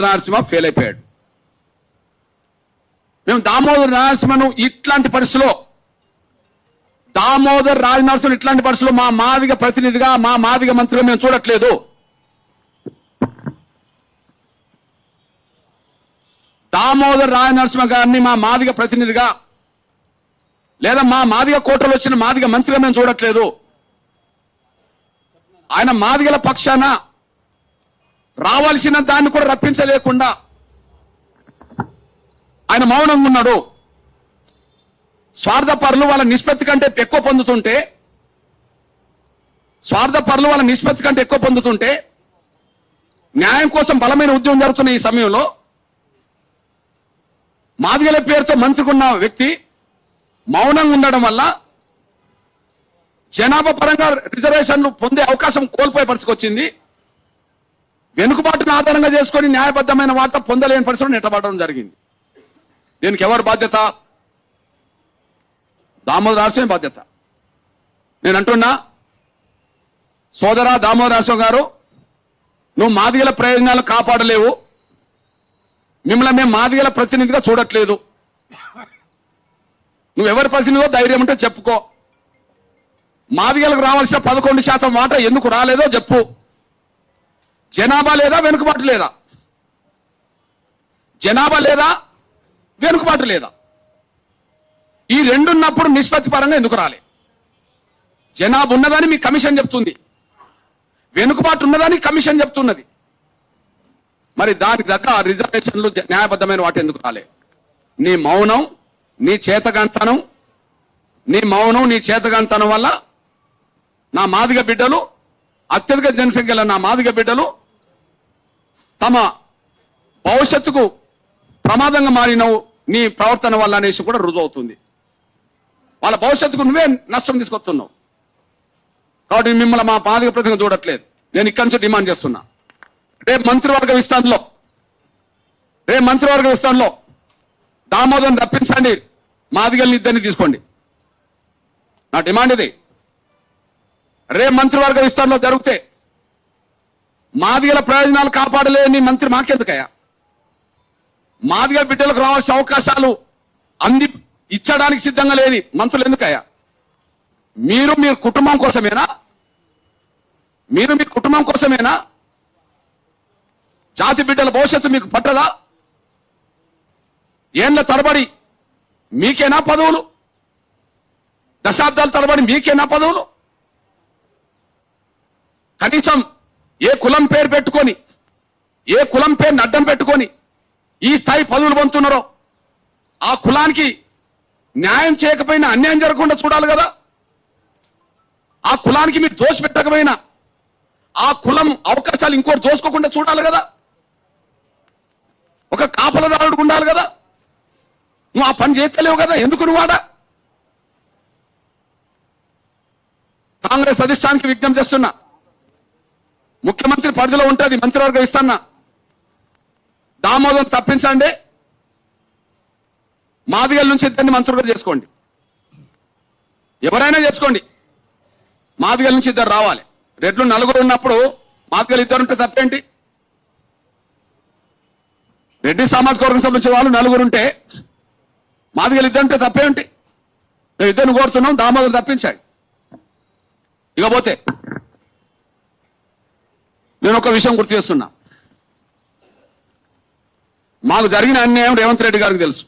Narasimha fail అయిపోయాడు. మేము దామోదర్ నరసింహను ఇట్లాంటి పరిస్థితిలో దామోదర్ రాజనరసింహ ఇట్లాంటి పరిస్థితుల్లో మా మాదిగ ప్రతినిధిగా మా మాదిగ మంత్రిగా మేము చూడట్లేదు. దామోదర్ రాజనరసింహ గారిని మా మాదిగ ప్రతినిధిగా లేదా మా మాదిగ కోటలో వచ్చిన మాదిగ మంత్రిగా మేము చూడట్లేదు. ఆయన మాదిగల పక్షాన రావాల్సిన దాన్ని కూడా రప్పించలేకుండా ఆయన మౌనంగా ఉన్నాడు. స్వార్థపరులు వాళ్ళ నిష్పత్తి కంటే ఎక్కువ పొందుతుంటే న్యాయం కోసం బలమైన ఉద్యమం జరుగుతున్న ఈ సమయంలో మాదిగల పేరుతో మంత్రికున్న వ్యక్తి మౌనంగా ఉండడం వల్ల జనాభా పరంగా రిజర్వేషన్లు పొందే అవకాశం కోల్పోయే పరిస్థితికి వచ్చింది. వెనుకబాటును ఆధారంగా చేసుకొని న్యాయబద్ధమైన వాటా పొందలేని పరిస్థితులు నెట్టబడడం జరిగింది. దీనికి ఎవరు బాధ్యత? దామోదర్ నరసింహ బాధ్యత. నేను అంటున్నా, సోదరా దామోదర్ నరసింహ గారు, నువ్వు మాదిగల ప్రయోజనాలు కాపాడలేవు. మిమ్మల్ని మేము మాదిగల ప్రతినిధిగా చూడట్లేదు. నువ్వెవరి ప్రతినిధో ధైర్యం ఉంటే చెప్పుకో. మాదిగలకు రావాల్సిన 11% మాట ఎందుకు రాలేదో చెప్పు. జనాభా లేదా వెనుకబాటు లేదా? జనాభా లేదా వెనుకబాటు లేదా? ఈ రెండున్నప్పుడు నిష్పత్తి పరంగా ఎందుకు రాలే? జనాభా ఉన్నదని మీ కమిషన్ చెప్తుంది, వెనుకబాటు ఉన్నదని కమిషన్ చెప్తున్నది. మరి దానికి దగ్గర రిజర్వేషన్లు న్యాయబద్ధమైన వాటి ఎందుకు రాలే? నీ మౌనం, నీ చేతగాంతనం వల్ల నా మాదిగ బిడ్డలు, అత్యధిక జనసంఖ్యలో నా మాదిగ బిడ్డలు తమ భవిష్యత్తుకు ప్రమాదంగా మారినవు నీ ప్రవర్తన వల్ల అనేసి కూడా రుజువు అవుతుంది. వాళ్ళ భవిష్యత్తుకు నువ్వే నష్టం తీసుకొస్తున్నావు. కాబట్టి మిమ్మల్ని మా మాదిగ ప్రతినిధి చూడట్లేదు. నేను ఇక్కడి నుంచి డిమాండ్ చేస్తున్నా, రేపు మంత్రివర్గ విస్తరణలో దామోదరం తప్పించండి, మాదిగల్ని ఇద్దరిని తీసుకోండి. నా డిమాండ్ ఇది. రేపు మంత్రివర్గ విస్తరణలో జరిగితే మాదిగల ప్రయోజనాలు కాపాడలేని మంత్రి మాకెందుకయ్యా? మాదిగల బిడ్డలకు రావాల్సిన అవకాశాలు ఇచ్చడానికి సిద్ధంగా లేని మంత్రులు ఎందుకయ్యా? మీరు మీ కుటుంబం కోసమేనా? జాతి బిడ్డల భవిష్యత్తు మీకు పట్టదా? ఏళ్ల తరబడి మీకేనా పదవులు? దశాబ్దాల తరబడి మీకేనా పదవులు? కనీసం ఏ కులం పేరు పెట్టుకొని, ఏ కులం పేరుని అడ్డం పెట్టుకొని ఈ స్థాయి పదవులు పొందుతున్నారో ఆ కులానికి న్యాయం చేయకపోయినా అన్యాయం జరగకుండా చూడాలి కదా. ఆ కులానికి మీరు దోషి పెట్టకపోయినా ఆ కులం అవకాశాలు ఇంకోటి దోసుకోకుండా చూడాలి కదా. ఒక కాపలదారుడు ఉండాలి కదా. నువ్వు ఆ పని చేస్తలేవు కదా. ఎందుకు నువ్వాడా? కాంగ్రెస్ అధిష్టానానికి విజ్ఞప్తి చేస్తున్నా, ముఖ్యమంత్రి పరిధిలో ఉంటుంది మంత్రివర్గం ఇస్తాన్నా, దామోదరం తప్పించండి, మాదిగల నుంచి ఇద్దరిని మంత్రులుగా చేసుకోండి. ఎవరైనా చేసుకోండి, మాదిగల నుంచి ఇద్దరు రావాలి. రెడ్లు నలుగురు ఉన్నప్పుడు మాదిగలు ఇద్దరు ఉంటే తప్పేంటి? రెడ్డి సామాజిక వర్గం సంబంధించిన వాళ్ళు నలుగురు ఉంటే మాదిగలు ఇద్దరు ఉంటే తప్పేంటి? మేము ఇద్దరిని కోరుతున్నాం, దామోదరం తప్పించాడు. ఇకపోతే నేను ఒక విషయం గుర్తు చేస్తున్నా, మాకు జరిగిన అన్యాయం రేవంత్ రెడ్డి గారికి తెలుసు.